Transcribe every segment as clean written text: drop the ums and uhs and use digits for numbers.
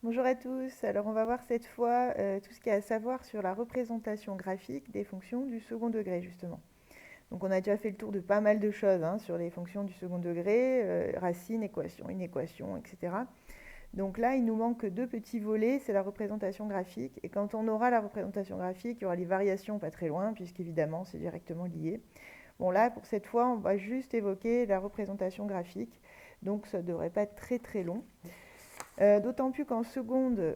Bonjour à tous, alors on va voir cette fois tout ce qu'il y a à savoir sur la représentation graphique des fonctions du second degré justement. Donc on a déjà fait le tour de pas mal de choses hein, sur les fonctions du second degré, racine, équation, inéquation, etc. Donc là il nous manque deux petits volets, c'est la représentation graphique. Et quand on aura la représentation graphique, il y aura les variations pas très loin, puisqu'évidemment c'est directement lié. Bon là pour cette fois on va juste évoquer la représentation graphique, donc ça ne devrait pas être très très long. D'autant plus qu'en seconde,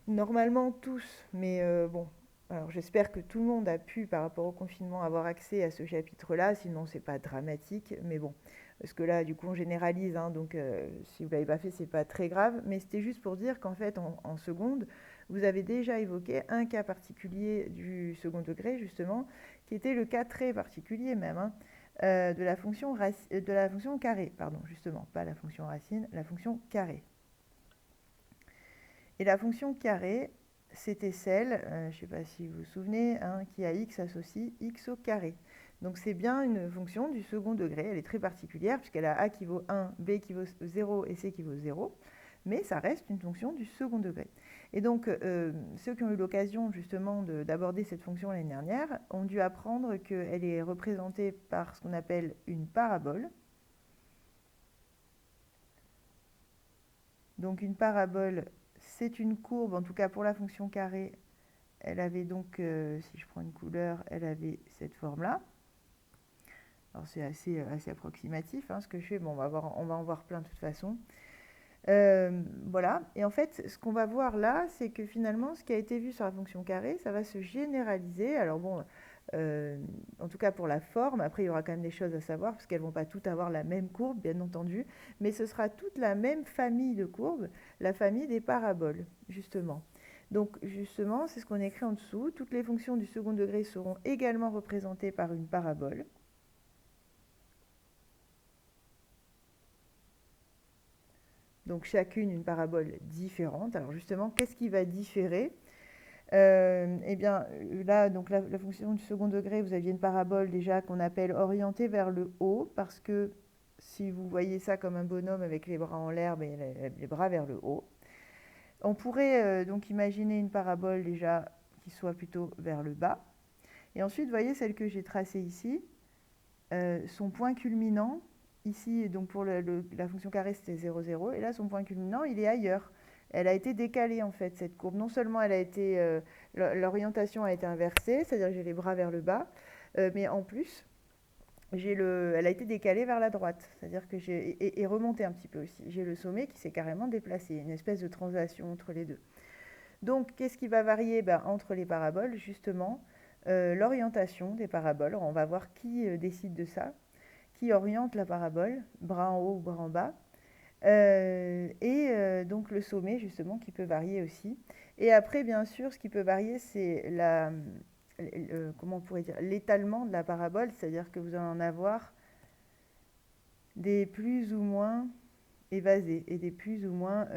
normalement tous, mais bon, alors j'espère que tout le monde a pu, par rapport au confinement, avoir accès à ce chapitre-là, sinon c'est pas dramatique, mais bon, parce que là, du coup, on généralise, hein, donc si vous l'avez pas fait, c'est pas très grave, mais c'était juste pour dire qu'en fait, en seconde, vous avez déjà évoqué un cas particulier du second degré, justement, qui était le cas très particulier même, hein, de la fonction carré, pardon, justement, pas la fonction racine, la fonction carré. Et la fonction carré, c'était celle, je ne sais pas si vous vous souvenez, hein, qui à x associe x au carré. Donc c'est bien une fonction du second degré, elle est très particulière puisqu'elle a a qui vaut 1, b qui vaut 0 et c qui vaut 0, mais ça reste une fonction du second degré. Et donc ceux qui ont eu l'occasion justement d'aborder cette fonction l'année dernière ont dû apprendre qu'elle est représentée par ce qu'on appelle une parabole. Donc une parabole, c'est une courbe, en tout cas pour la fonction carré, elle avait donc, si je prends une couleur, elle avait cette forme-là. Alors c'est assez approximatif hein, ce que je fais, bon, on va en voir plein de toute façon. Voilà, et en fait, ce qu'on va voir là, c'est que finalement, ce qui a été vu sur la fonction carré, ça va se généraliser. Alors bon, en tout cas pour la forme, après il y aura quand même des choses à savoir, parce qu'elles ne vont pas toutes avoir la même courbe, bien entendu, mais ce sera toute la même famille de courbes, la famille des paraboles, justement. Donc justement, c'est ce qu'on écrit en dessous, toutes les fonctions du second degré seront également représentées par une parabole. Donc chacune une parabole différente. Alors justement, qu'est-ce qui va différer? Eh bien, là, donc la fonction du second degré, vous aviez une parabole déjà qu'on appelle orientée vers le haut, parce que si vous voyez ça comme un bonhomme avec les bras en l'air, ben, les bras vers le haut. On pourrait donc imaginer une parabole déjà qui soit plutôt vers le bas. Et ensuite, vous voyez celle que j'ai tracée ici, son point culminant, ici, donc pour la fonction carré, c'était 0, 0, et là, son point culminant, il est ailleurs. Elle a été décalée, en fait, cette courbe. Non seulement elle a été, l'orientation a été inversée, c'est-à-dire que j'ai les bras vers le bas, mais en plus, elle a été décalée vers la droite, c'est-à-dire que et remontée un petit peu aussi. J'ai le sommet qui s'est carrément déplacé, une espèce de translation entre les deux. Donc, qu'est-ce qui va varier entre les paraboles? Justement, l'orientation des paraboles. On va voir qui décide de ça, qui oriente la parabole, bras en haut ou bras en bas. Donc le sommet, justement, qui peut varier aussi. Et après, bien sûr, ce qui peut varier, c'est comment on pourrait dire, l'étalement de la parabole, c'est-à-dire que vous allez en avoir des plus ou moins évasés et des plus ou moins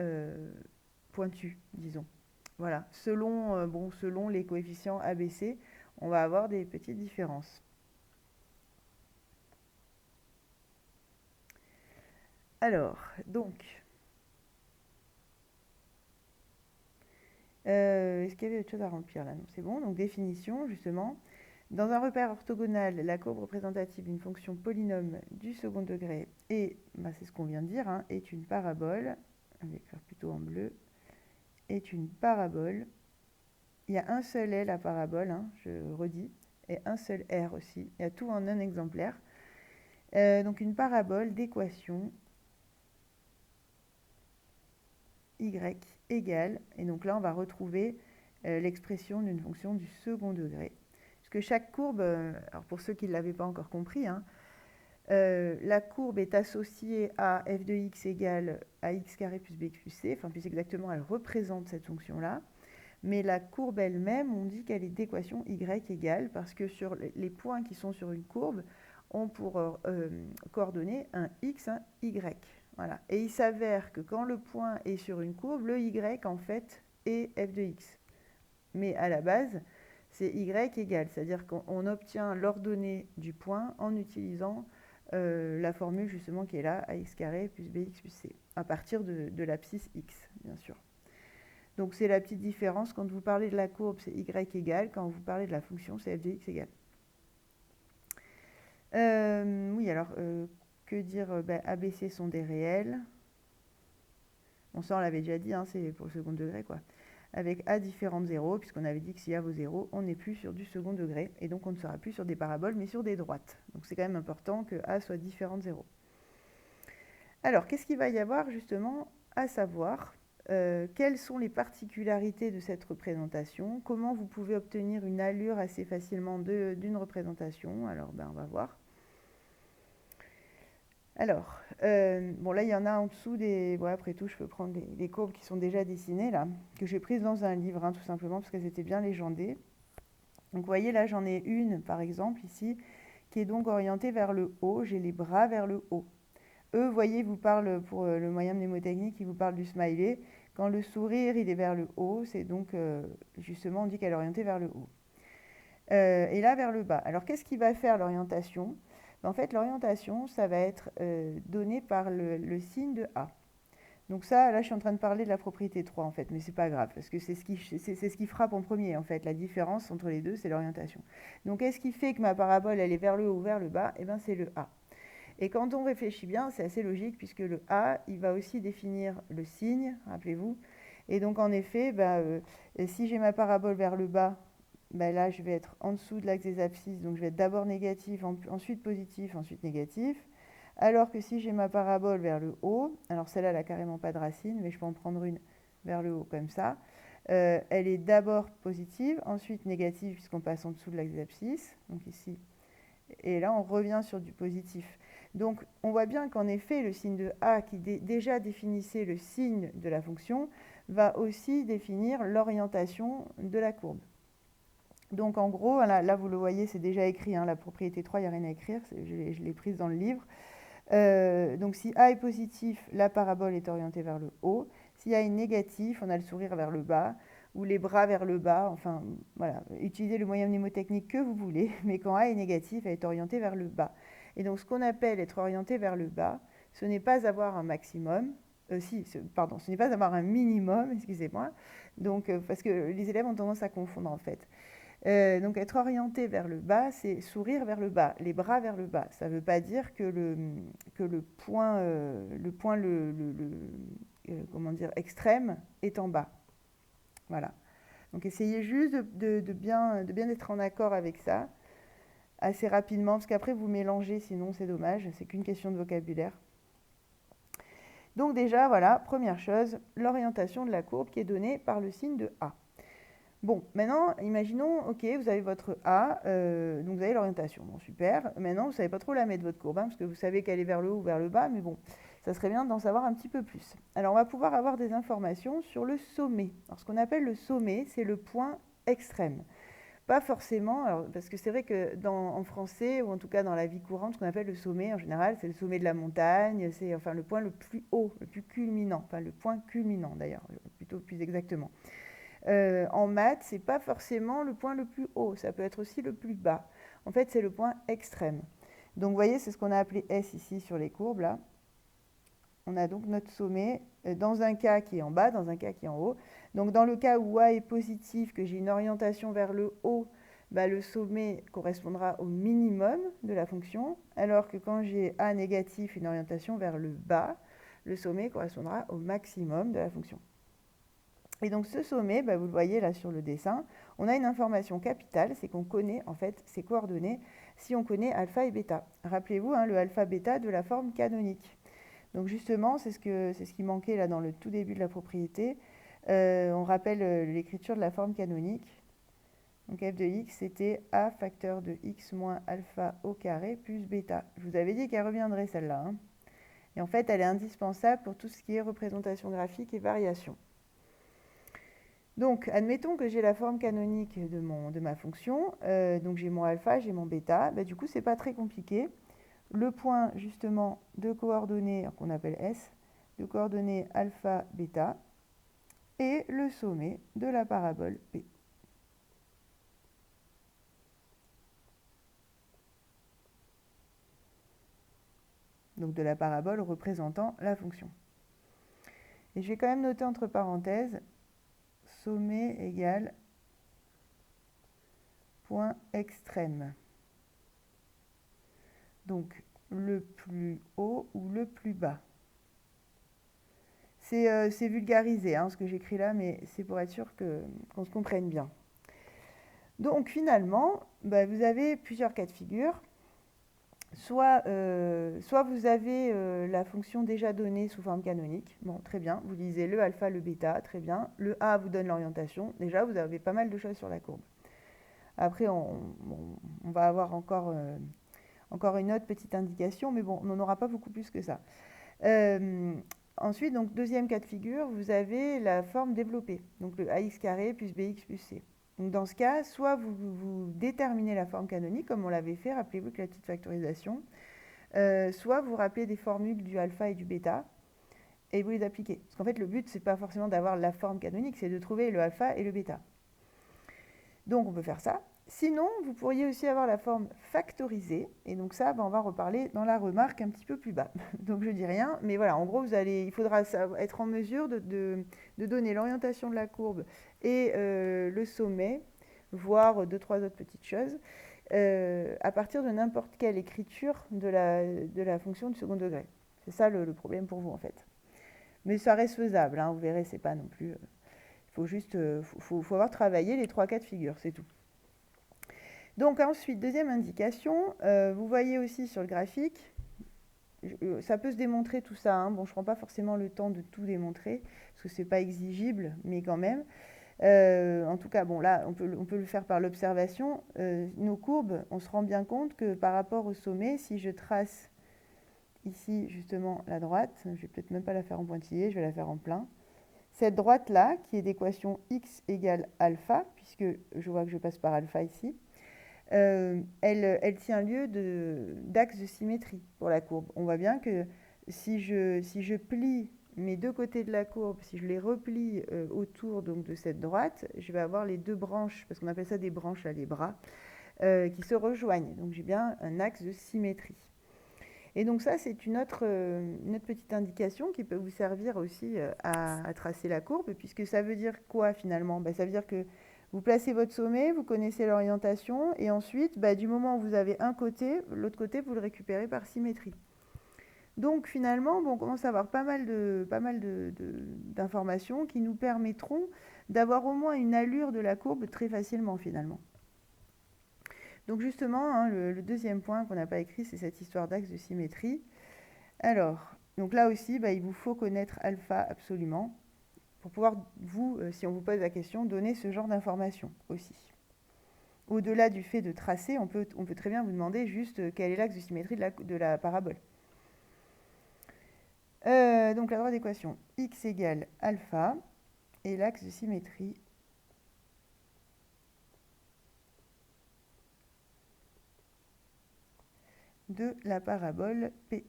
pointus, disons. Voilà, selon les coefficients ABC, on va avoir des petites différences. Alors, donc, est-ce qu'il y avait autre chose à remplir là? Non, c'est bon. Donc, définition, justement. Dans un repère orthogonal, la courbe représentative d'une fonction polynôme du second degré est, c'est ce qu'on vient de dire, hein, est une parabole, je vais écrire plutôt en bleu, est une parabole. Il y a un seul L à parabole, hein, je redis, et un seul R aussi. Il y a tout en un exemplaire. Donc une parabole d'équation y égale, et donc là on va retrouver l'expression d'une fonction du second degré. Parce que chaque courbe, alors pour ceux qui ne l'avaient pas encore compris, hein, la courbe est associée à f de x égale à x carré plus bx plus c, enfin plus exactement elle représente cette fonction-là, mais la courbe elle-même, on dit qu'elle est d'équation y égale, parce que sur les points qui sont sur une courbe ont pour coordonnées un x, un y. Voilà. Et il s'avère que quand le point est sur une courbe, le y en fait est f de x. Mais à la base, c'est y égale, c'est-à-dire qu'on obtient l'ordonnée du point en utilisant la formule justement qui est là, ax carré plus bx plus c, à partir de l'abscisse x, bien sûr. Donc c'est la petite différence, quand vous parlez de la courbe, c'est y égale, quand vous parlez de la fonction, c'est f de x égale. Oui, alors, que dire, ABC sont des réels. Bon, ça, on l'avait déjà dit, hein, c'est pour le second degré, quoi. Avec A différent de 0, puisqu'on avait dit que si A vaut 0, on n'est plus sur du second degré, et donc on ne sera plus sur des paraboles, mais sur des droites. Donc c'est quand même important que A soit différent de 0. Alors, qu'est-ce qu'il va y avoir, justement, à savoir quelles sont les particularités de cette représentation, comment vous pouvez obtenir une allure assez facilement d'une représentation. Alors, on va voir. Alors, bon là, il y en a en dessous des... Bon, après tout, je peux prendre les courbes qui sont déjà dessinées, là, que j'ai prises dans un livre, hein, tout simplement, parce qu'elles étaient bien légendées. Donc, vous voyez, là, j'en ai une, par exemple, ici, qui est donc orientée vers le haut. J'ai les bras vers le haut. Eux, vous voyez, vous parlent, pour le moyen mnémotechnique, ils vous parlent du smiley. Quand le sourire, il est vers le haut, c'est donc, justement, on dit qu'elle est orientée vers le haut. Et là, vers le bas. Alors, qu'est-ce qui va faire l'orientation ? En fait, l'orientation, ça va être donné par le signe de A. Donc ça, là, je suis en train de parler de la propriété 3, en fait, mais c'est pas grave, parce que c'est ce qui frappe en premier, en fait. La différence entre les deux, c'est l'orientation. Donc, qu'est-ce qui fait que ma parabole, elle est vers le haut ou vers le bas ? Eh bien, c'est le A. Et quand on réfléchit bien, c'est assez logique, puisque le A, il va aussi définir le signe, rappelez-vous. Et donc, en effet, si j'ai ma parabole vers le bas, là, je vais être en dessous de l'axe des abscisses, donc je vais être d'abord négatif, ensuite positif, ensuite négatif. Alors que si j'ai ma parabole vers le haut, alors celle-là, elle n'a carrément pas de racine, mais je peux en prendre une vers le haut comme ça. Elle est d'abord positive, ensuite négative, puisqu'on passe en dessous de l'axe des abscisses, donc ici. Et là, on revient sur du positif. Donc, on voit bien qu'en effet, le signe de A, qui déjà définissait le signe de la fonction, va aussi définir l'orientation de la courbe. Donc en gros, là vous le voyez, c'est déjà écrit, hein, la propriété 3, il n'y a rien à écrire, je l'ai prise dans le livre. Donc si A est positif, la parabole est orientée vers le haut. Si A est négatif, on a le sourire vers le bas, ou les bras vers le bas. Enfin, voilà, utilisez le moyen mnémotechnique que vous voulez, mais quand A est négatif, elle est orientée vers le bas. Et donc ce qu'on appelle être orienté vers le bas, ce n'est pas avoir un maximum, ce n'est pas avoir un minimum, excusez-moi, donc, parce que les élèves ont tendance à confondre en fait. Donc être orienté vers le bas, c'est sourire vers le bas, les bras vers le bas. Ça ne veut pas dire que le point, comment dire, extrême est en bas. Voilà. Donc essayez juste de bien être en accord avec ça, assez rapidement, parce qu'après vous mélangez, sinon c'est dommage, c'est qu'une question de vocabulaire. Donc déjà, voilà, première chose, l'orientation de la courbe qui est donnée par le signe de A. Bon, maintenant, imaginons, ok, vous avez votre A, donc vous avez l'orientation. Bon, super. Maintenant, vous ne savez pas trop la mettre, votre courbe, hein, parce que vous savez qu'elle est vers le haut ou vers le bas, mais bon, ça serait bien d'en savoir un petit peu plus. Alors, on va pouvoir avoir des informations sur le sommet. Alors, ce qu'on appelle le sommet, c'est le point extrême. Pas forcément, alors, parce que c'est vrai que en français, ou en tout cas dans la vie courante, ce qu'on appelle le sommet, en général, c'est le sommet de la montagne, c'est enfin le point le plus haut, le plus culminant, enfin le point culminant d'ailleurs, plutôt plus exactement. En maths, ce n'est pas forcément le point le plus haut, ça peut être aussi le plus bas. En fait, c'est le point extrême. Donc, vous voyez, c'est ce qu'on a appelé S ici sur les courbes, là. On a donc notre sommet dans un cas qui est en bas, dans un cas qui est en haut. Donc, dans le cas où A est positif, que j'ai une orientation vers le haut, le sommet correspondra au minimum de la fonction, alors que quand j'ai A négatif, une orientation vers le bas, le sommet correspondra au maximum de la fonction. Et donc ce sommet, vous le voyez là sur le dessin, on a une information capitale, c'est qu'on connaît en fait ses coordonnées si on connaît alpha et bêta. Rappelez-vous, hein, le alpha-bêta de la forme canonique. Donc justement, c'est ce qui manquait là dans le tout début de la propriété. On rappelle l'écriture de la forme canonique. Donc f de x, c'était a facteur de x moins alpha au carré plus bêta. Je vous avais dit qu'elle reviendrait celle-là. Hein. Et en fait, elle est indispensable pour tout ce qui est représentation graphique et variation. Donc, admettons que j'ai la forme canonique de ma fonction. Donc, j'ai mon alpha, j'ai mon bêta. Du coup, ce n'est pas très compliqué. Le point, justement, de coordonnées, qu'on appelle S, de coordonnées alpha, bêta, et le sommet de la parabole P. donc de la parabole représentant la fonction. Et je vais quand même noter entre parenthèses sommet égale point extrême. Donc le plus haut ou le plus bas. C'est vulgarisé ce que j'écris là, mais c'est pour être sûr qu'on se comprenne bien. Donc finalement, vous avez plusieurs cas de figure. Soit vous avez la fonction déjà donnée sous forme canonique. Bon, très bien. Vous lisez le alpha, le bêta, très bien. Le A vous donne l'orientation. Déjà, vous avez pas mal de choses sur la courbe. Après, on va avoir encore une autre petite indication, mais bon, on n'en aura pas beaucoup plus que ça. Ensuite, donc, deuxième cas de figure, vous avez la forme développée. Donc, le ax carré plus bx plus c. Donc, dans ce cas, soit vous déterminez la forme canonique, comme on l'avait fait, rappelez-vous que la petite factorisation, soit vous rappelez des formules du alpha et du bêta, et vous les appliquez. Parce qu'en fait, le but, c'est pas forcément d'avoir la forme canonique, c'est de trouver le alpha et le bêta. Donc, on peut faire ça. Sinon, vous pourriez aussi avoir la forme factorisée, et donc ça, on va reparler dans la remarque un petit peu plus bas. Donc je dis rien, mais voilà, en gros, il faudra être en mesure de donner l'orientation de la courbe et le sommet, voire 2-3 autres petites choses, à partir de n'importe quelle écriture de la fonction du second degré. C'est ça le problème pour vous, en fait. Mais ça reste faisable, vous verrez, c'est pas non plus... Il faut juste faut avoir travaillé les 3 cas de figure, c'est tout. Donc ensuite, deuxième indication, vous voyez aussi sur le graphique, ça peut se démontrer tout ça. Bon, je ne prends pas forcément le temps de tout démontrer, parce que ce n'est pas exigible, mais quand même. En tout cas, bon, là, on peut le faire par l'observation. Nos courbes, on se rend bien compte que par rapport au sommet, si je trace ici, justement, la droite, je ne vais peut-être même pas la faire en pointillé, je vais la faire en plein. Cette droite-là, qui est d'équation x égale alpha, puisque je vois que je passe par alpha ici, elle tient lieu d'axe de symétrie pour la courbe. On voit bien que si je plie mes deux côtés de la courbe, si je les replie autour donc, de cette droite, je vais avoir les deux branches, parce qu'on appelle ça des branches, là, les bras, qui se rejoignent. Donc j'ai bien un axe de symétrie. Et donc ça, c'est une autre petite indication qui peut vous servir aussi à tracer la courbe, puisque ça veut dire quoi finalement ? Ça veut dire que vous placez votre sommet, vous connaissez l'orientation, et ensuite, du moment où vous avez un côté, l'autre côté, vous le récupérez par symétrie. Donc finalement, on commence à avoir pas mal d'informations qui nous permettront d'avoir au moins une allure de la courbe très facilement finalement. Donc justement, le deuxième point qu'on n'a pas écrit, c'est cette histoire d'axe de symétrie. Alors, donc là aussi, il vous faut connaître alpha absolument, pour pouvoir, si on vous pose la question, donner ce genre d'informations aussi. Au-delà du fait de tracer, on peut très bien vous demander juste quel est l'axe de symétrie de la parabole. Donc la droite d'équation, x égale alpha, et l'axe de symétrie de la parabole P.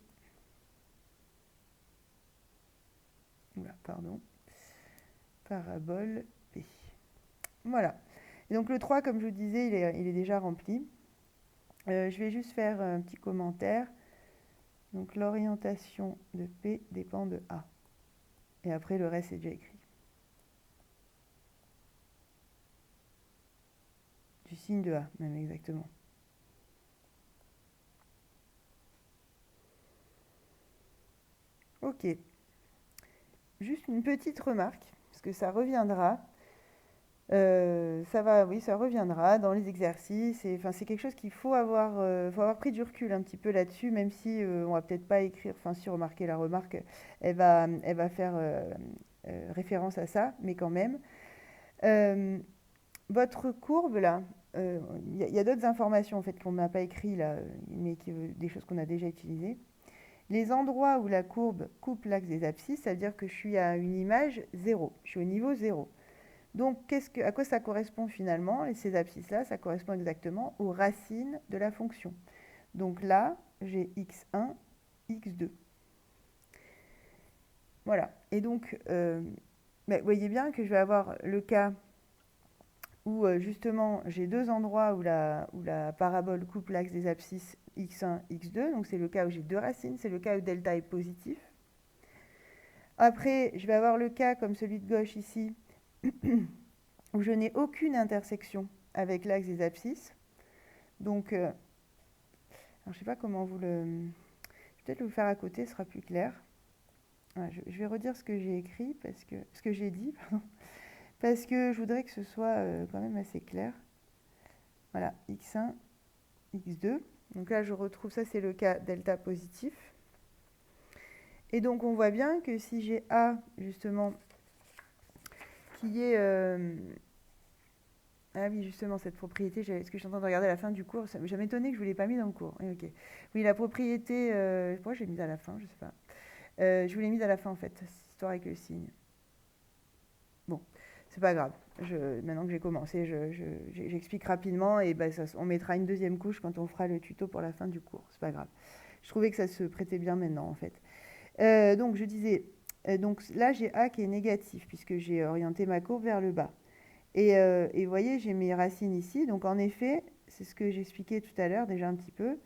Oula, pardon. Parabole P. Voilà. Et donc le 3, comme je vous disais, il est déjà rempli. Je vais juste faire un petit commentaire. Donc l'orientation de P dépend de A. Et après, le reste est déjà écrit. Du signe de A, même exactement. Ok. Juste une petite remarque, parce que ça reviendra. Ça reviendra dans les exercices. C'est quelque chose qu'il faut avoir pris du recul un petit peu là-dessus, même si on va peut-être pas écrire. Si remarquez la remarque, elle va faire référence à ça, mais quand même. Votre courbe là, il y a d'autres informations en fait qu'on n'a pas écrit là, mais des choses qu'on a déjà utilisées. Les endroits où la courbe coupe l'axe des abscisses, ça veut dire que je suis à une image 0, je suis au niveau 0. Donc, à quoi ça correspond finalement ? Et ces abscisses-là, ça correspond exactement aux racines de la fonction. Donc là, j'ai x1, x2. Voilà. Et donc, vous voyez bien que je vais avoir le cas où justement j'ai deux endroits où la parabole coupe l'axe des abscisses x1, x2, donc c'est le cas où j'ai deux racines, c'est le cas où delta est positif. Après, je vais avoir le cas comme celui de gauche ici, où je n'ai aucune intersection avec l'axe des abscisses. Donc, alors je ne sais pas comment vous le... Je vais peut-être le faire à côté, ce sera plus clair. Voilà, je vais redire ce que j'ai écrit, ce que j'ai dit, pardon, parce que je voudrais que ce soit quand même assez clair. Voilà, x1, x2. Donc là, je retrouve, ça c'est le cas delta positif. Et donc, on voit bien que si j'ai A, justement, qui est... Ah oui, justement, cette propriété, ce que je suis en train de regarder à la fin du cours, ça m'a étonné que je ne vous l'ai pas mis dans le cours. Oui, ok. Oui, la propriété... pourquoi je l'ai mise à la fin? Je ne sais pas. Je vous l'ai mise à la fin, en fait, cette histoire avec le signe. Bon, c'est pas grave. Maintenant que j'ai commencé, j'explique rapidement et ben, on mettra une deuxième couche quand on fera le tuto pour la fin du cours. C'est pas grave. Je trouvais que ça se prêtait bien maintenant, en fait. Donc, je disais... donc là, j'ai A qui est négatif, puisque j'ai orienté ma courbe vers le bas. Et vous voyez, j'ai mes racines ici. Donc, en effet, c'est ce que j'expliquais tout à l'heure, déjà un petit peu.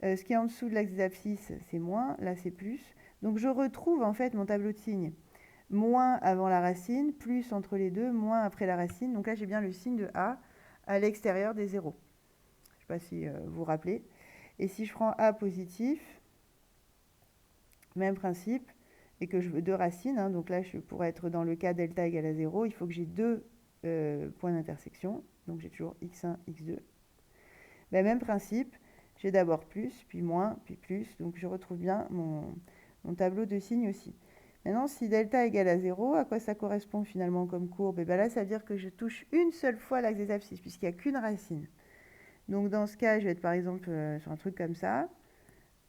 Ce qui est en dessous de l'axe des abscisses, c'est moins. Là, c'est plus. Donc, je retrouve, en fait, mon tableau de signes. Moins avant la racine, plus entre les deux, moins après la racine. Donc là, j'ai bien le signe de A à l'extérieur des zéros. Je ne sais pas si vous vous rappelez. Et si je prends A positif, même principe, et que je veux deux racines, hein, donc là, pour être dans le cas delta égale à 0, il faut que j'ai deux points d'intersection. Donc j'ai toujours x1, x2. Ben, même principe, j'ai d'abord plus, puis moins, puis plus. Donc je retrouve bien mon tableau de signes aussi. Maintenant, si delta égale à 0, à quoi ça correspond finalement comme courbe? Et bien là, ça veut dire que je touche une seule fois l'axe des abscisses, puisqu'il n'y a qu'une racine. Donc dans ce cas, je vais être par exemple sur un truc comme ça.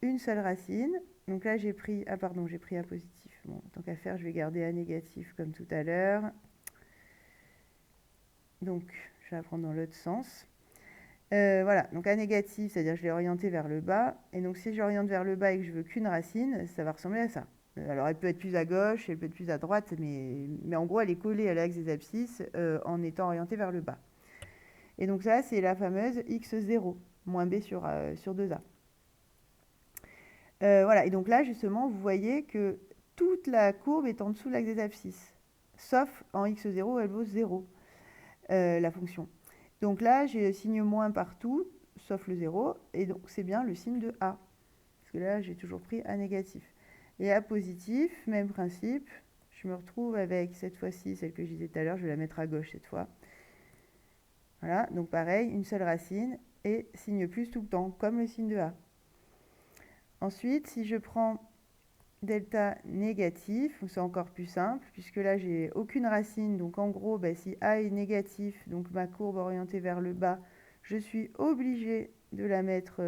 Une seule racine. Donc là, j'ai pris... Ah pardon, j'ai pris A positif. Bon, tant qu'à faire, je vais garder A négatif comme tout à l'heure. Donc, je vais la prendre dans l'autre sens. Voilà, donc A négatif, c'est-à-dire que je l'ai orienté vers le bas. Et donc, si j'oriente vers le bas et que je veux qu'une racine, ça va ressembler à ça. Alors, elle peut être plus à gauche, elle peut être plus à droite, mais en gros, elle est collée à l'axe des abscisses en étant orientée vers le bas. Et donc ça, c'est la fameuse x0, moins b sur 2a. Voilà, et donc là, justement, vous voyez que toute la courbe est en dessous de l'axe des abscisses, sauf en x0 où elle vaut 0, la fonction. Donc là, j'ai le signe moins partout, sauf le 0, et donc c'est bien le signe de A. Parce que là, j'ai toujours pris A négatif. Et A positif, même principe, je me retrouve avec cette fois-ci, celle que je disais tout à l'heure, je vais la mettre à gauche cette fois. Voilà, donc pareil, une seule racine, et signe plus tout le temps, comme le signe de A. Ensuite, si je prends delta négatif, c'est encore plus simple, puisque là, j'ai aucune racine. Donc, en gros, ben, si A est négatif, donc ma courbe orientée vers le bas, je suis obligée de la mettre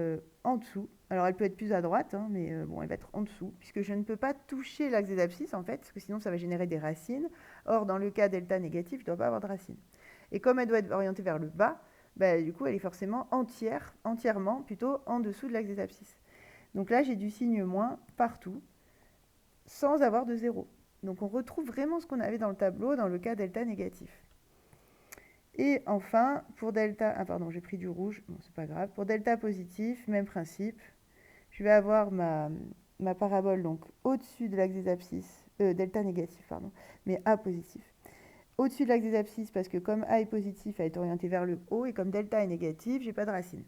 en dessous. Alors, elle peut être plus à droite, hein, mais bon, elle va être en dessous, puisque je ne peux pas toucher l'axe des abscisses, en fait, parce que sinon, ça va générer des racines. Or, dans le cas delta négatif, je ne dois pas avoir de racines. Et comme elle doit être orientée vers le bas, ben, du coup, elle est forcément entièrement, plutôt en dessous de l'axe des abscisses. Donc là, j'ai du signe moins partout, sans avoir de 0. Donc on retrouve vraiment ce qu'on avait dans le tableau, dans le cas delta négatif. Et enfin, pour delta... Ah pardon, j'ai pris du rouge, bon, c'est pas grave. Pour delta positif, même principe. Je vais avoir ma parabole donc au-dessus de l'axe des abscisses, delta négatif, pardon, mais A positif. Au-dessus de l'axe des abscisses, parce que comme A est positif, elle est orientée vers le haut, et comme delta est négatif, j'ai pas de racine.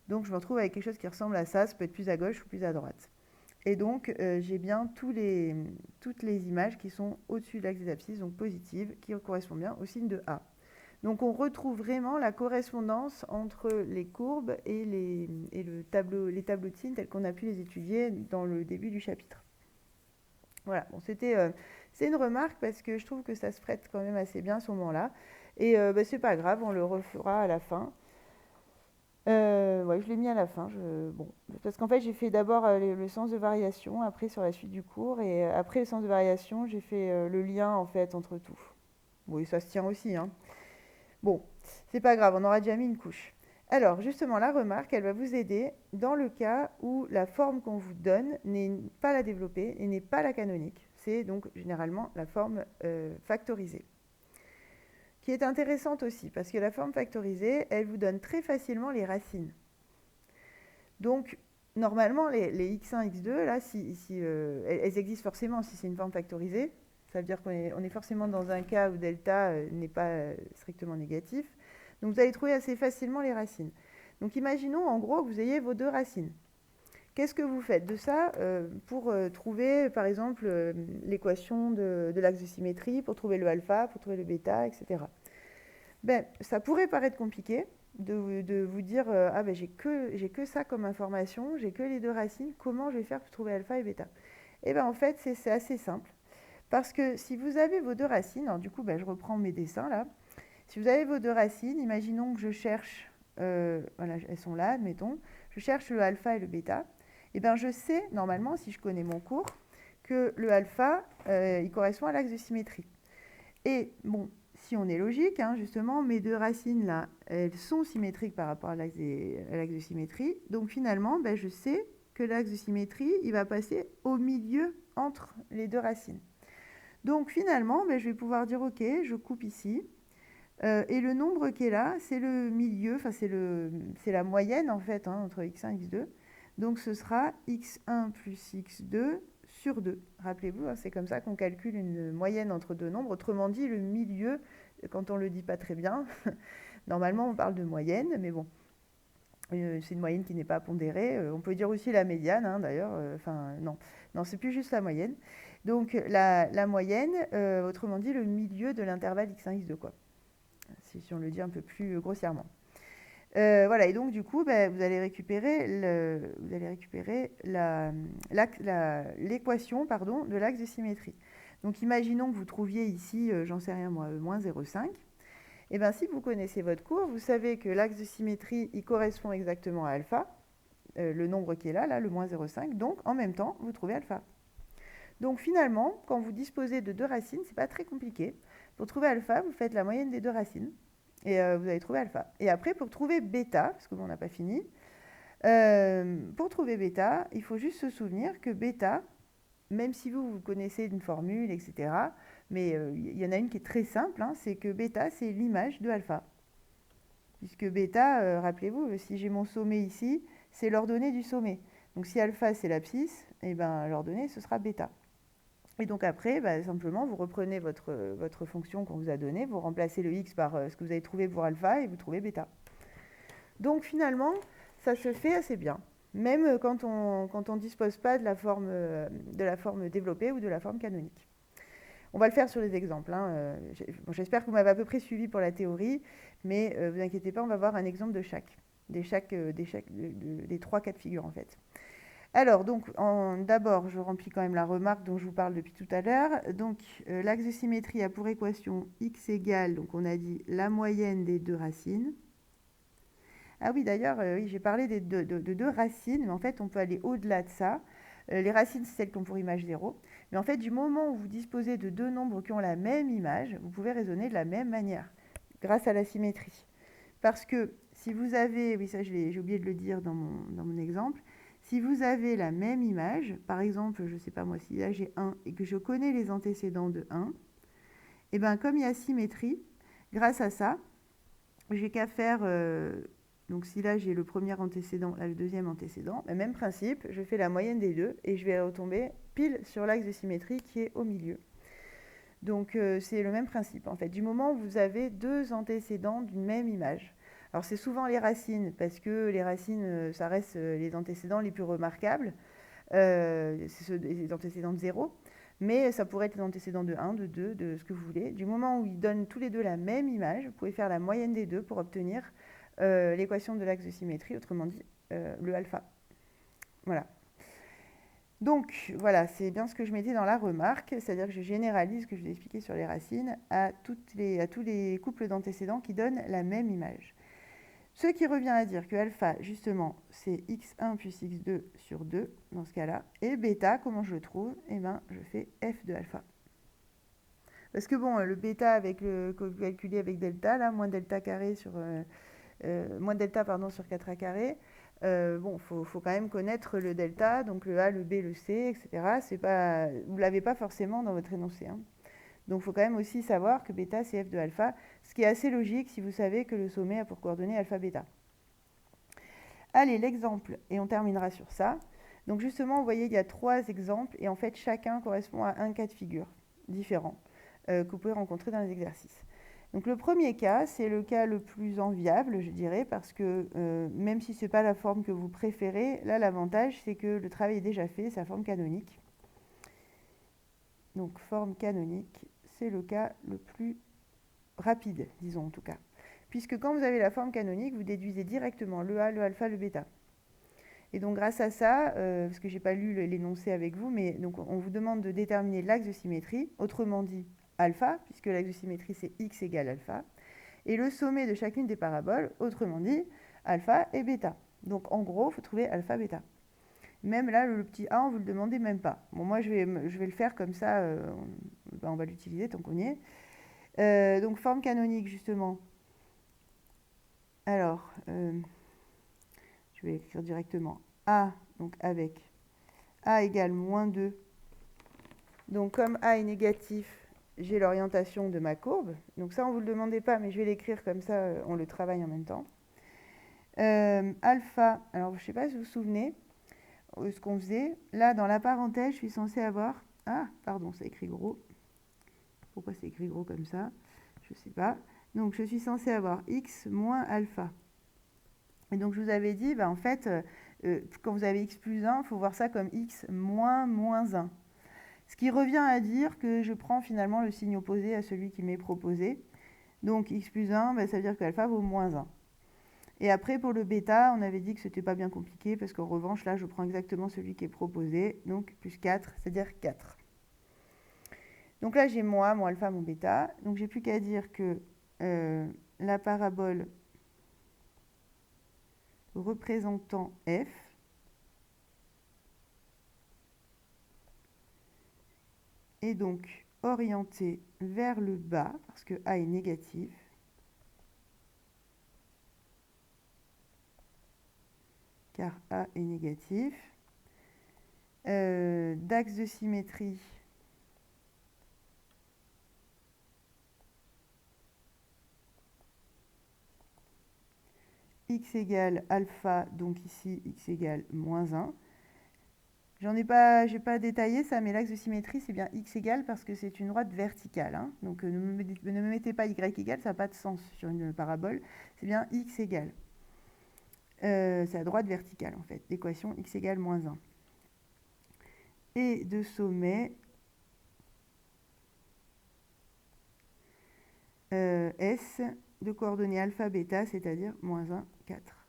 Donc je me retrouve avec quelque chose qui ressemble à ça peut être plus à gauche ou plus à droite. Et donc j'ai bien toutes les images qui sont au-dessus de l'axe des abscisses, donc positives, qui correspondent bien au signe de A. Donc on retrouve vraiment la correspondance entre les courbes et les tableaux de signes tels qu'on a pu les étudier dans le début du chapitre. Voilà, bon, c'est une remarque parce que je trouve que ça se prête quand même assez bien à ce moment-là. Et c'est pas grave, on le refera à la fin. Ouais, je l'ai mis à la fin. Bon, parce qu'en fait, j'ai fait d'abord le sens de variation, après sur la suite du cours, et après le sens de variation, j'ai fait le lien en fait entre tout. Oui, ça se tient aussi, hein. Bon, c'est pas grave, on aura déjà mis une couche. Alors, justement, la remarque, elle va vous aider dans le cas où la forme qu'on vous donne n'est pas la développée et n'est pas la canonique. C'est donc généralement la forme factorisée, qui est intéressante aussi, parce que la forme factorisée, elle vous donne très facilement les racines. Donc, normalement, les x1, x2, là, elles existent forcément si c'est une forme factorisée. Ça veut dire qu'on est forcément dans un cas où delta n'est pas strictement négatif. Donc, vous allez trouver assez facilement les racines. Donc, imaginons en gros que vous ayez vos deux racines. Qu'est-ce que vous faites de ça pour trouver, par exemple, l'équation de l'axe de symétrie, pour trouver le alpha, pour trouver le bêta, etc. Ben, ça pourrait paraître compliqué de vous dire ah ben j'ai que ça comme information, j'ai que les deux racines, comment je vais faire pour trouver alpha et bêta? Et bien en fait c'est assez simple, parce que si vous avez vos deux racines, alors du coup ben, je reprends mes dessins là, si vous avez vos deux racines, imaginons que je cherche, voilà, elles sont là, admettons, je cherche le alpha et le bêta, et bien je sais normalement, si je connais mon cours, que le alpha il correspond à l'axe de symétrie. Et bon, si on est logique, hein, justement, mes deux racines là, elles sont symétriques par rapport à l'axe de symétrie. Donc finalement, ben, je sais que l'axe de symétrie, il va passer au milieu entre les deux racines. Donc finalement, ben, je vais pouvoir dire, ok, je coupe ici. Et le nombre qui est là, c'est le milieu, enfin c'est la moyenne en fait, hein, entre x1 et x2. Donc ce sera x1 plus x2 sur 2. Rappelez-vous, hein, c'est comme ça qu'on calcule une moyenne entre deux nombres. Autrement dit, le milieu, quand on ne le dit pas très bien, normalement on parle de moyenne, mais bon, c'est une moyenne qui n'est pas pondérée. On peut dire aussi la médiane, hein, d'ailleurs. Enfin, non, c'est plus juste la moyenne. Donc la moyenne, autrement dit, le milieu de l'intervalle x1, x2, quoi. Si on le dit un peu plus grossièrement. Voilà, et donc du coup, ben, vous allez récupérer l'équation de l'axe de symétrie. Donc imaginons que vous trouviez ici, j'en sais rien moi, moins 0,5. Et bien si vous connaissez votre cours, vous savez que l'axe de symétrie, il correspond exactement à alpha, le nombre qui est là, le moins 0,5. Donc en même temps, vous trouvez alpha. Donc finalement, quand vous disposez de deux racines, c'est pas très compliqué. Pour trouver alpha, vous faites la moyenne des deux racines. Et vous allez trouver alpha. Et après, pour trouver bêta, parce que bon, on n'a pas fini, pour trouver bêta, il faut juste se souvenir que bêta, même si vous connaissez une formule, etc., mais il y en a une qui est très simple, hein, c'est que bêta, c'est l'image de alpha. Puisque bêta, rappelez-vous, si j'ai mon sommet ici, c'est l'ordonnée du sommet. Donc si alpha, c'est l'abscisse, et ben, l'ordonnée, ce sera bêta. Et donc après, bah, simplement, vous reprenez votre fonction qu'on vous a donnée, vous remplacez le x par ce que vous avez trouvé pour alpha et vous trouvez bêta. Donc finalement, ça se fait assez bien, même quand on ne dispose pas de la forme développée ou de la forme canonique. On va le faire sur les exemples. Hein. J'espère que vous m'avez à peu près suivi pour la théorie, mais ne vous inquiétez pas, on va voir un exemple de chaque, des trois cas de figure en fait. Alors, donc, d'abord, je remplis quand même la remarque dont je vous parle depuis tout à l'heure. Donc, l'axe de symétrie a pour équation x égale, donc on a dit la moyenne des deux racines. Ah oui, d'ailleurs, oui, j'ai parlé de deux racines, mais en fait, on peut aller au-delà de ça. Les racines, c'est celles qui ont pour image 0. Mais en fait, du moment où vous disposez de deux nombres qui ont la même image, vous pouvez raisonner de la même manière, grâce à la symétrie. Parce que si vous avez, oui, ça j'ai oublié de le dire dans mon exemple, si vous avez la même image, par exemple, je ne sais pas moi, si là j'ai 1 et que je connais les antécédents de 1, et bien comme il y a symétrie, grâce à ça, j'ai qu'à faire, donc si là j'ai le premier antécédent, là le deuxième antécédent, même principe, je fais la moyenne des deux et je vais retomber pile sur l'axe de symétrie qui est au milieu. Donc c'est le même principe en fait, du moment où vous avez deux antécédents d'une même image. Alors c'est souvent les racines, parce que les racines, ça reste les antécédents les plus remarquables, c'est les antécédents de 0, mais ça pourrait être les antécédents de 1, de 2, de ce que vous voulez. Du moment où ils donnent tous les deux la même image, vous pouvez faire la moyenne des deux pour obtenir l'équation de l'axe de symétrie, autrement dit le alpha. Voilà. Donc voilà, c'est bien ce que je mettais dans la remarque, c'est-à-dire que je généralise ce que je vous ai expliqué sur les racines à tous les couples d'antécédents qui donnent la même image. Ce qui revient à dire que alpha, justement, c'est x1 plus x2 sur 2, dans ce cas-là. Et bêta, comment je le trouve? Eh bien, je fais f de alpha. Parce que bon, le bêta calculé avec delta, là, moins delta carré sur... moins delta, pardon, sur 4a carré, bon, faut quand même connaître le delta, donc le A, le B, le C, etc. Vous ne l'avez pas forcément dans votre énoncé. Hein. Donc il faut quand même aussi savoir que bêta, c'est f de alpha, ce qui est assez logique si vous savez que le sommet a pour coordonnées alpha, bêta. Allez, l'exemple, et on terminera sur ça. Donc justement, vous voyez, il y a 3 exemples, et en fait, chacun correspond à un cas de figure différent que vous pouvez rencontrer dans les exercices. Donc le premier cas, c'est le cas le plus enviable, je dirais, parce que même si ce n'est pas la forme que vous préférez, là, l'avantage, c'est que le travail est déjà fait, c'est la forme canonique. Donc forme canonique, c'est le cas le plus rapide, disons en tout cas. Puisque quand vous avez la forme canonique, vous déduisez directement le A, le alpha, le bêta. Et donc grâce à ça, parce que je n'ai pas lu l'énoncé avec vous, mais donc on vous demande de déterminer l'axe de symétrie, autrement dit alpha, puisque l'axe de symétrie c'est x égale alpha, et le sommet de chacune des paraboles, autrement dit alpha et bêta. Donc en gros, il faut trouver alpha, bêta. Même là, le petit a, on ne vous le demandez même pas. Bon, moi, je vais le faire comme ça, on va l'utiliser tant qu'on y est. Donc forme canonique, justement. Alors, je vais écrire directement a, donc avec a égale moins 2. Donc comme a est négatif, j'ai l'orientation de ma courbe. Donc ça, on ne vous le demandez pas, mais je vais l'écrire comme ça, on le travaille en même temps. Alpha, alors je ne sais pas si vous vous souvenez ce qu'on faisait. Là, dans la parenthèse, je suis censée avoir... Ah, pardon, c'est écrit gros. Pourquoi c'est écrit gros comme ça? Je ne sais pas. Donc je suis censée avoir x moins alpha. Et donc je vous avais dit, en fait, quand vous avez x plus 1, il faut voir ça comme x moins 1. Ce qui revient à dire que je prends finalement le signe opposé à celui qui m'est proposé. Donc x plus 1, ça veut dire que alpha vaut moins 1. Et après, pour le bêta, on avait dit que ce n'était pas bien compliqué, parce qu'en revanche, là, je prends exactement celui qui est proposé, donc plus 4, c'est-à-dire 4. Donc là, j'ai moi, mon alpha, mon bêta. Donc j'ai plus qu'à dire que la parabole représentant f est donc orientée vers le bas, parce que a est négatif, car a est négatif. D'axe de symétrie, x égale alpha, donc ici x égale moins 1. J'ai pas détaillé ça, mais l'axe de symétrie, c'est bien x égale parce que c'est une droite verticale. Hein. Donc ne me mettez pas y égale, ça n'a pas de sens sur une parabole. C'est bien x égale. C'est la droite verticale, en fait. L'équation x égale moins 1. Et de sommet, S de coordonnées alpha, bêta, c'est-à-dire moins 1, 4.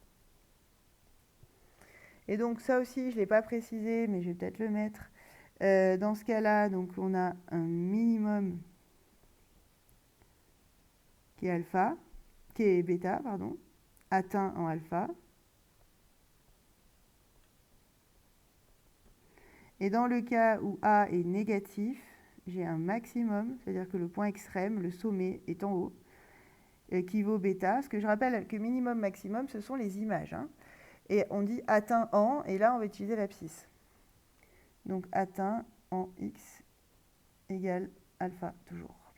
Et donc ça aussi, je ne l'ai pas précisé, mais je vais peut-être le mettre. Dans ce cas-là, donc on a un minimum qui est alpha, qui est bêta, pardon, atteint en alpha. Et dans le cas où A est négatif, j'ai un maximum, c'est-à-dire que le point extrême, le sommet, est en haut, qui vaut bêta. Parce que je rappelle que minimum, maximum, ce sont les images. Hein. Et on dit atteint en, et là, on va utiliser l'abscisse. Donc atteint en x égale alpha, toujours.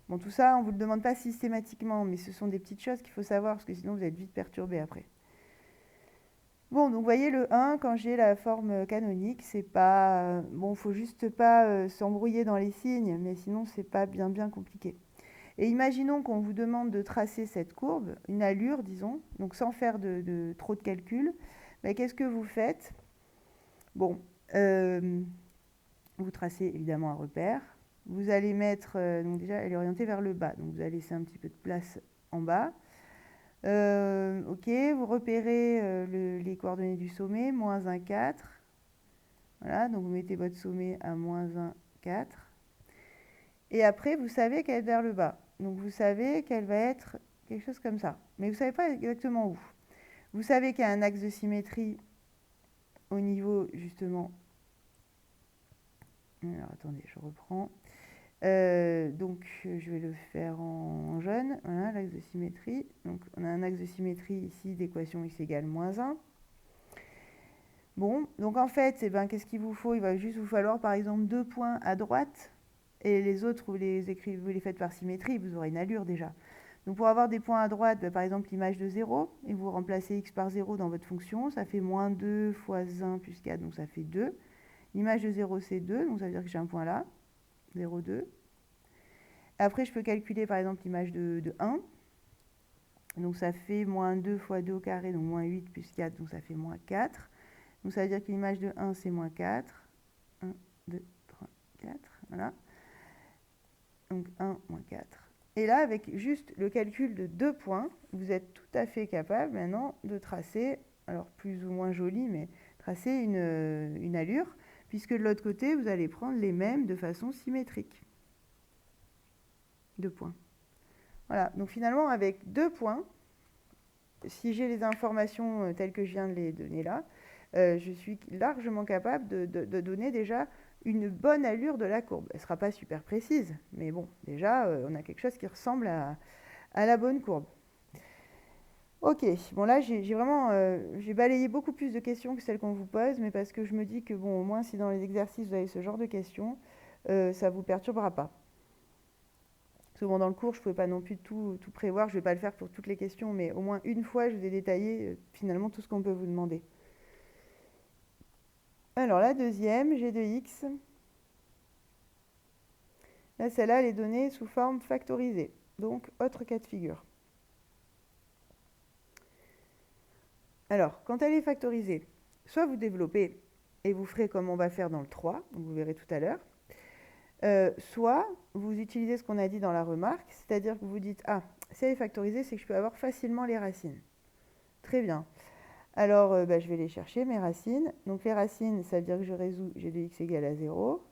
Bon, tout ça, on ne vous le demande pas systématiquement, mais ce sont des petites choses qu'il faut savoir, parce que sinon, vous êtes vite perturbé après. Bon, donc vous voyez, le 1, quand j'ai la forme canonique, c'est pas... Bon, il ne faut juste pas s'embrouiller dans les signes, mais sinon, c'est pas bien compliqué. Et imaginons qu'on vous demande de tracer cette courbe, une allure, disons, donc sans faire trop de calculs. Qu'est-ce que vous faites? Bon, vous tracez évidemment un repère. Vous allez mettre, donc déjà, elle est orientée vers le bas, donc vous allez laisser un petit peu de place en bas. Ok, vous repérez les coordonnées du sommet, moins 1, 4. Voilà, donc vous mettez votre sommet à moins 1, 4. Et après, vous savez qu'elle est vers le bas. Donc vous savez qu'elle va être quelque chose comme ça. Mais vous ne savez pas exactement où. Vous savez qu'il y a un axe de symétrie au niveau, justement... Alors attendez, je reprends. Donc je vais le faire en jaune. Voilà, l'axe de symétrie. Donc on a un axe de symétrie ici d'équation x égale moins 1. Bon, donc en fait, qu'est-ce qu'il vous faut? Il va juste vous falloir par exemple 2 points à droite. Et les autres, vous les faites par symétrie, vous aurez une allure déjà. Donc pour avoir des points à droite, par exemple l'image de 0, et vous remplacez x par 0 dans votre fonction, ça fait moins 2 fois 1 plus 4, donc ça fait 2. L'image de 0, c'est 2, donc ça veut dire que j'ai un point là, 0, 2. Après, je peux calculer par exemple l'image de 1. Donc ça fait moins 2 fois 2 au carré, donc moins 8 plus 4, donc ça fait moins 4. Donc ça veut dire que l'image de 1, c'est moins 4. 1, 2, 3, 4, voilà. Donc 1, moins 4. Et là, avec juste le calcul de 2 points, vous êtes tout à fait capable maintenant de tracer, alors plus ou moins joli, mais tracer une allure, puisque de l'autre côté, vous allez prendre les mêmes de façon symétrique. 2 points. Voilà, donc finalement, avec 2 points, si j'ai les informations telles que je viens de les donner là, je suis largement capable de donner déjà une bonne allure de la courbe. Elle ne sera pas super précise, mais bon, déjà, on a quelque chose qui ressemble à la bonne courbe. Ok, bon là, j'ai balayé beaucoup plus de questions que celles qu'on vous pose, mais parce que je me dis que, bon, au moins, si dans les exercices, vous avez ce genre de questions, ça ne vous perturbera pas. Parce que bon, dans le cours, je ne pouvais pas non plus tout prévoir, je ne vais pas le faire pour toutes les questions, mais au moins une fois, je vous ai détaillé finalement tout ce qu'on peut vous demander. Alors la deuxième, g de x. Là, celle-là, elle est donnée sous forme factorisée. Donc, autre cas de figure. Alors, quand elle est factorisée, soit vous développez et vous ferez comme on va faire dans le 3, donc vous verrez tout à l'heure, soit vous utilisez ce qu'on a dit dans la remarque, c'est-à-dire que vous dites « Ah, si elle est factorisée, c'est que je peux avoir facilement les racines. » Très bien. Alors, je vais les chercher, mes racines. Donc, les racines, ça veut dire que je résous g de x égale à 0.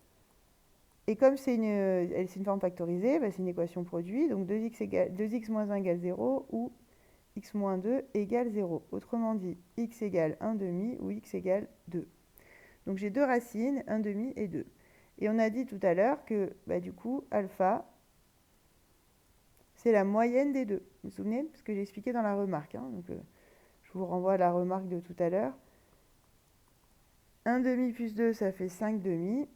Et comme c'est une forme factorisée, c'est une équation produit, donc 2x moins 1 égale 0 ou x moins 2 égale 0. Autrement dit, x égale 1 demi ou x égale 2. Donc j'ai deux racines, 1 demi et 2. Et on a dit tout à l'heure que du coup, alpha, c'est la moyenne des deux. Vous vous souvenez? Ce que j'ai expliqué dans la remarque. Donc, je vous renvoie à la remarque de tout à l'heure. 1 demi plus 2, ça fait 5 demi.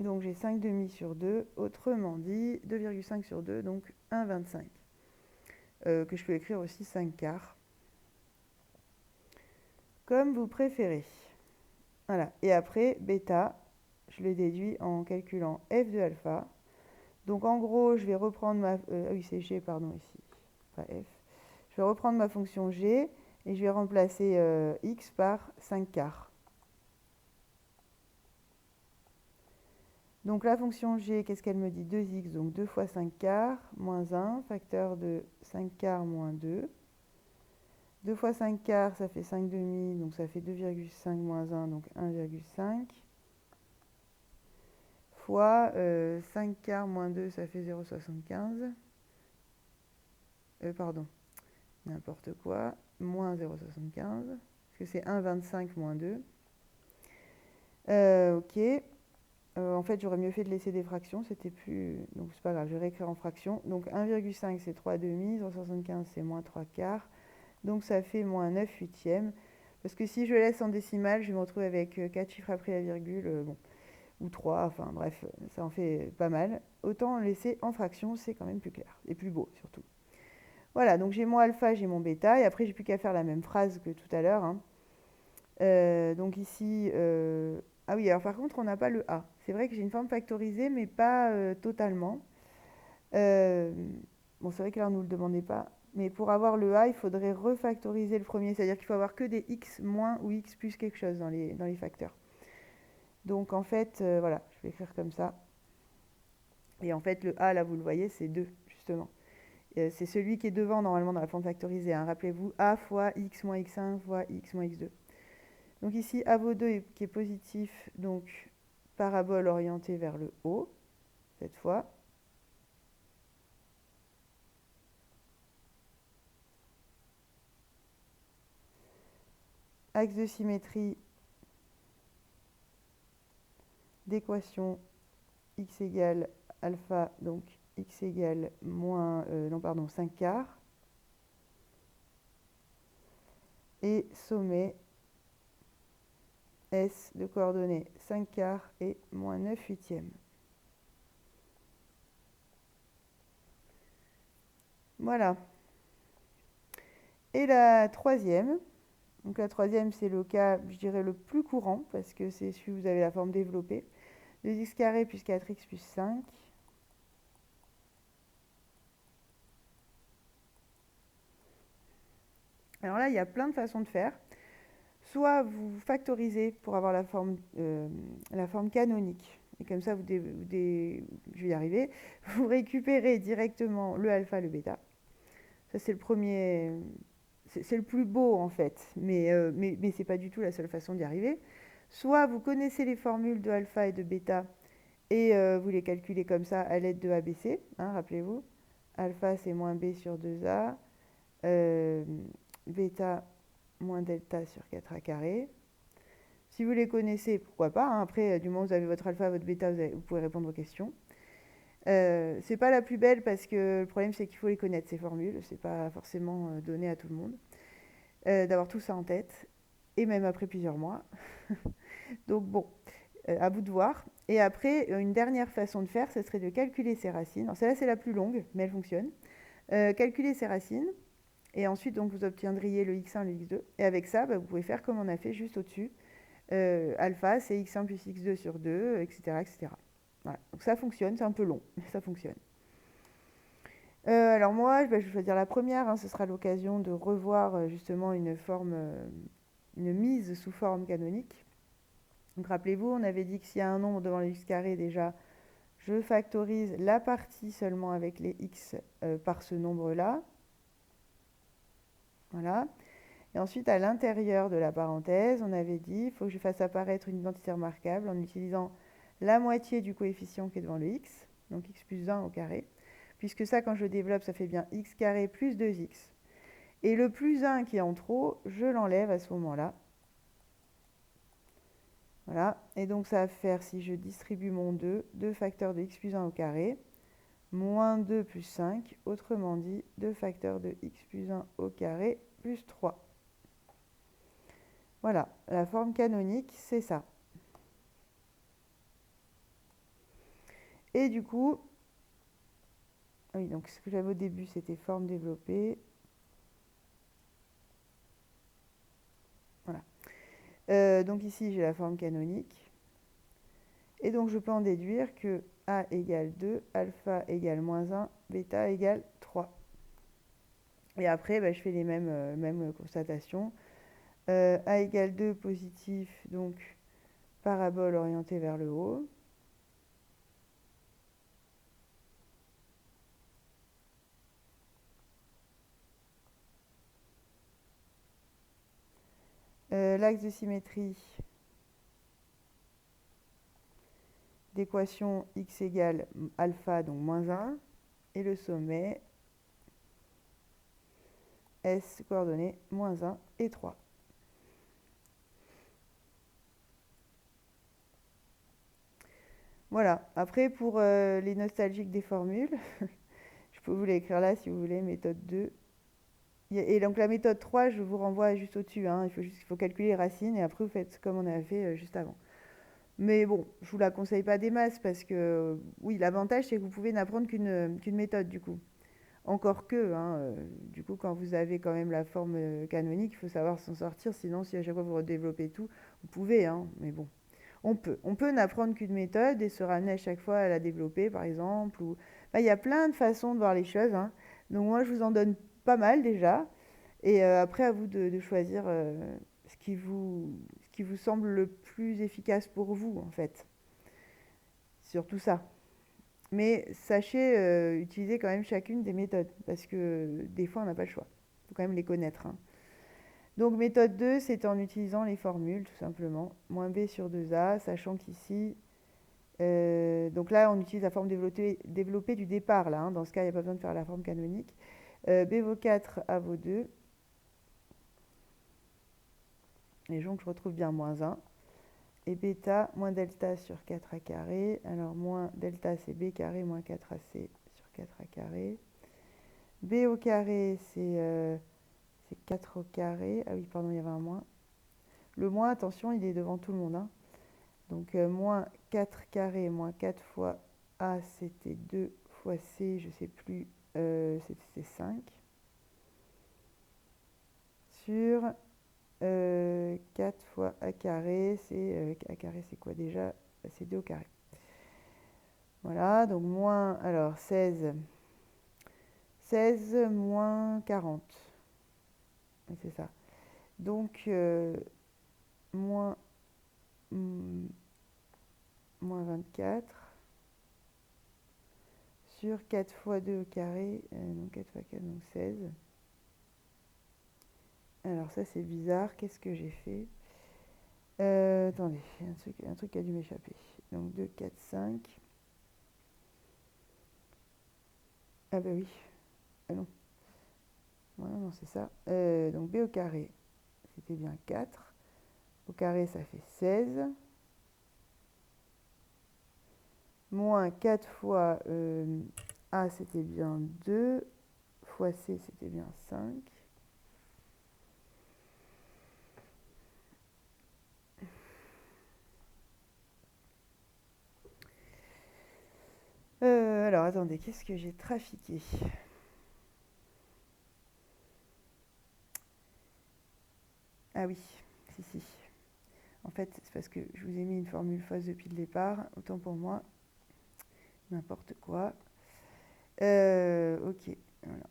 Donc j'ai 5 demi sur 2. Autrement dit, 2,5 sur 2, donc 1,25. Que je peux écrire aussi 5 quarts. Comme vous préférez. Voilà. Et après, bêta, je le déduis en calculant f de alpha. Donc en gros, je vais reprendre ma... oui, c'est g, pardon, ici. Pas f. Je vais reprendre ma fonction g et je vais remplacer x par 5 quarts. Donc la fonction g, qu'est-ce qu'elle me dit? 2x, donc 2 fois 5 quarts, moins 1, facteur de 5 quarts moins 2. 2 fois 5 quarts, ça fait 5 demi, donc ça fait 2,5 moins 1, donc 1,5. Fois 5 quarts moins 2, ça fait 0,75. Pardon, n'importe quoi. Moins 0,75, parce que c'est 1,25 moins 2. Ok. En fait, j'aurais mieux fait de laisser des fractions, c'était plus... Donc, c'est pas grave, je vais réécrire en fractions. Donc, 1,5, c'est 3 demi, 0,75, c'est moins 3 quarts. Donc, ça fait moins 9 huitièmes. Parce que si je laisse en décimale, je vais me retrouver avec 4 chiffres après la virgule, ou 3, enfin bref, ça en fait pas mal. Autant laisser en fractions, c'est quand même plus clair, et plus beau surtout. Voilà, donc j'ai mon alpha, j'ai mon bêta, et après, j'ai plus qu'à faire la même phrase que tout à l'heure. Donc ici... Ah oui, alors par contre, on n'a pas le A. C'est vrai que j'ai une forme factorisée, mais pas totalement. Bon, c'est vrai que là, on ne nous le demandait pas. Mais pour avoir le A, il faudrait refactoriser le premier. C'est-à-dire qu'il faut avoir que des x moins ou x plus quelque chose dans les facteurs. Donc en fait, voilà, je vais écrire comme ça. Et en fait, le A, là, vous le voyez, c'est 2, justement. C'est celui qui est devant, normalement, dans la forme factorisée. Rappelez-vous, A fois x moins x1 fois x moins x2. Donc ici, A vaut 2 qui est positif, donc parabole orientée vers le haut, cette fois. Axe de symétrie d'équation x égale alpha, donc x égale moins, 5 quarts. Et sommet S de coordonnées 5 quarts et moins 9 huitièmes. Voilà. Et la troisième, donc la troisième, c'est le cas, je dirais, le plus courant, parce que c'est celui où vous avez la forme développée. 2x carré plus 4x plus 5. Alors là, il y a plein de façons de faire. Soit vous factorisez pour avoir la forme canonique. Et comme ça, je vais y arriver. Vous récupérez directement le alpha et le bêta. Ça, c'est le premier. C'est le plus beau, en fait. Mais ce n'est pas du tout la seule façon d'y arriver. Soit vous connaissez les formules de alpha et de bêta et vous les calculez comme ça à l'aide de ABC. Hein, rappelez-vous. Alpha, c'est moins B sur 2A. Bêta, moins delta sur 4A carré. Si vous les connaissez, pourquoi pas. Hein. Après, du moment où vous avez votre alpha, votre bêta, vous pouvez répondre aux questions. C'est pas la plus belle parce que le problème, c'est qu'il faut les connaître, ces formules. C'est pas forcément donné à tout le monde d'avoir tout ça en tête. Et même après plusieurs mois. Donc bon, à vous de voir. Et après, une dernière façon de faire, ce serait de calculer ses racines. Alors celle-là, c'est la plus longue, mais elle fonctionne. Calculer ses racines. Et ensuite, donc, vous obtiendriez le x1, le x2. Et avec ça, vous pouvez faire comme on a fait juste au-dessus. Alpha, c'est x1 plus x2 sur 2, etc. etc. Voilà. Donc ça fonctionne, c'est un peu long, mais ça fonctionne. Alors moi, je vais choisir la première. Hein, ce sera l'occasion de revoir justement une mise sous forme canonique. Donc rappelez-vous, on avait dit que s'il y a un nombre devant le x carré, déjà, je factorise la partie seulement avec les x par ce nombre-là. Voilà. Et ensuite, à l'intérieur de la parenthèse, on avait dit, il faut que je fasse apparaître une identité remarquable en utilisant la moitié du coefficient qui est devant le x, donc x plus 1 au carré. Puisque ça, quand je développe, ça fait bien x carré plus 2x. Et le plus 1 qui est en trop, je l'enlève à ce moment-là. Voilà. Et donc, ça va faire, si je distribue mon 2, 2 facteurs de x plus 1 au carré, moins 2 plus 5, autrement dit, 2 facteurs de x plus 1 au carré plus 3. Voilà, la forme canonique, c'est ça. Et du coup, oui, donc ce que j'avais au début, c'était forme développée. Voilà. Donc ici, j'ai la forme canonique. Et donc, je peux en déduire que A égale 2, alpha égale moins 1, bêta égale 3. Et après, je fais les mêmes constatations. A égale 2 positif, donc parabole orientée vers le haut. L'axe de symétrie d'équation x égale alpha, donc moins 1. Et le sommet, S coordonnées moins 1 et 3. Voilà. Après, pour les nostalgiques des formules, je peux vous l'écrire là si vous voulez, méthode 2. Et donc la méthode 3, je vous renvoie juste au-dessus. Hein. Il faut calculer les racines et après vous faites comme on avait fait juste avant. Mais bon, je ne vous la conseille pas des masses parce que, oui, l'avantage c'est que vous pouvez n'apprendre qu'une méthode du coup. Encore que, hein, du coup, quand vous avez quand même la forme canonique, il faut savoir s'en sortir. Sinon, si à chaque fois vous redéveloppez tout, vous pouvez, hein, mais bon. On peut n'apprendre qu'une méthode et se ramener à chaque fois à la développer, par exemple. Il y a plein de façons de voir les choses. Hein. Donc moi, je vous en donne pas mal déjà. Et après, à vous de choisir ce qui vous semble le plus efficace pour vous, en fait. Surtout ça. Mais sachez utiliser quand même chacune des méthodes, parce que des fois, on n'a pas le choix. Il faut quand même les connaître. Hein. Donc méthode 2, c'est en utilisant les formules, tout simplement. Moins b sur 2a, sachant qu'ici, donc là, on utilise la forme développée du départ. Là, hein. Dans ce cas, il n'y a pas besoin de faire la forme canonique. B vaut 4, A vaut 2. Et donc, je retrouve bien moins 1. Et bêta, moins delta sur 4a carré. Alors, moins delta, c'est b carré, moins 4ac sur 4a carré. B au carré, c'est 4 au carré. Ah oui, pardon, il y avait un moins. Le moins, attention, il est devant tout le monde. Hein. Donc, moins 4 carré, moins 4 fois A, c'était 2 fois C, je ne sais plus c'était 5, sur 4 fois a carré, a carré c'est quoi déjà? C'est 2 au carré. Voilà, donc moins, alors 16 moins 40. C'est ça. Donc, moins, moins 24 sur 4 fois 2 au carré, donc 4 fois 4, donc 16. Alors ça c'est bizarre, qu'est-ce que j'ai fait? Attendez, un truc qui a dû m'échapper. Donc 2, 4, 5. Ah bah oui, ah non. Voilà, non, c'est ça. Donc b au carré, c'était bien 4. Au carré, ça fait 16. Moins 4 fois a, c'était bien 2. Fois c, c'était bien 5. Alors, attendez, qu'est-ce que j'ai trafiqué? Ah oui, si. En fait, c'est parce que je vous ai mis une formule fausse depuis le départ. Autant pour moi. N'importe quoi. Ok, voilà.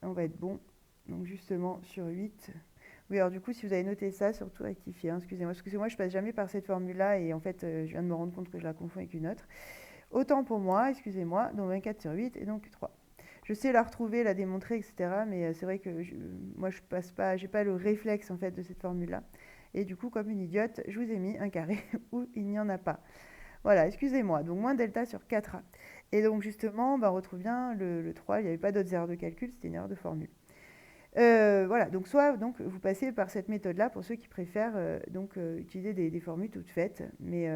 On va être bon. Donc justement, sur 8. Oui, alors du coup, si vous avez noté ça, surtout rectifiez, hein, excusez-moi. Parce que moi, je passe jamais par cette formule-là et en fait, je viens de me rendre compte que je la confonds avec une autre. Autant pour moi, excusez-moi. Donc 24 sur 8 et donc 3. Je sais la retrouver, la démontrer, etc. Mais c'est vrai que moi, je passe pas, j'ai pas le réflexe en fait de cette formule-là. Et du coup, comme une idiote, je vous ai mis un carré où il n'y en a pas. Voilà, excusez-moi. Donc moins delta sur 4a. Et donc justement, on retrouve bien le 3. Il n'y avait pas d'autres erreurs de calcul, c'était une erreur de formule. Voilà, donc soit donc, vous passez par cette méthode-là pour ceux qui préfèrent utiliser des formules toutes faites. Mais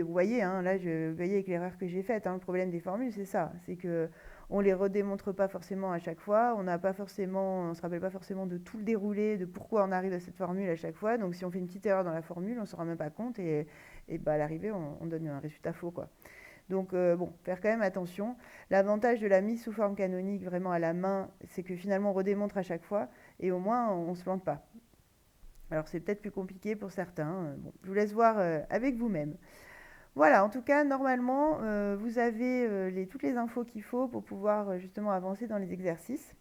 vous voyez, hein, là, vous voyez avec l'erreur que j'ai faite, hein, le problème des formules, c'est ça. C'est que on les redémontre pas forcément à chaque fois. On se rappelle pas forcément de tout le déroulé, de pourquoi on arrive à cette formule à chaque fois. Donc si on fait une petite erreur dans la formule, on s'en rend même pas compte et à l'arrivée, on donne un résultat faux, quoi. Donc, bon, faire quand même attention. L'avantage de la mise sous forme canonique vraiment à la main, c'est que finalement on redémontre à chaque fois et au moins on ne se plante pas. Alors c'est peut-être plus compliqué pour certains. Bon, je vous laisse voir avec vous-même. Voilà, en tout cas, normalement, vous avez toutes les infos qu'il faut pour pouvoir justement avancer dans les exercices.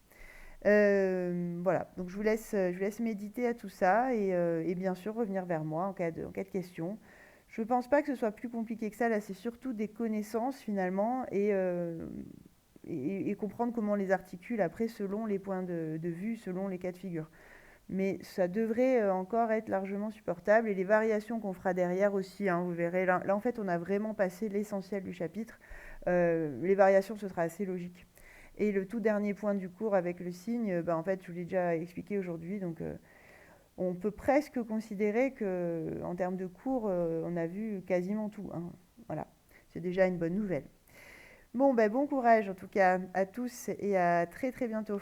Voilà, donc je vous laisse méditer à tout ça et bien sûr revenir vers moi en cas de question. Je ne pense pas que ce soit plus compliqué que ça. Là, c'est surtout des connaissances finalement et comprendre comment on les articule après selon les points de vue, selon les cas de figure. Mais ça devrait encore être largement supportable et les variations qu'on fera derrière aussi, hein, vous verrez. Là, en fait, on a vraiment passé l'essentiel du chapitre. Les variations, ce sera assez logique. Et le tout dernier point du cours avec le signe, en fait, je vous l'ai déjà expliqué aujourd'hui, donc on peut presque considérer que, en termes de cours, on a vu quasiment tout, hein. Voilà, c'est déjà une bonne nouvelle. Bon, bon courage en tout cas à tous et à très très bientôt.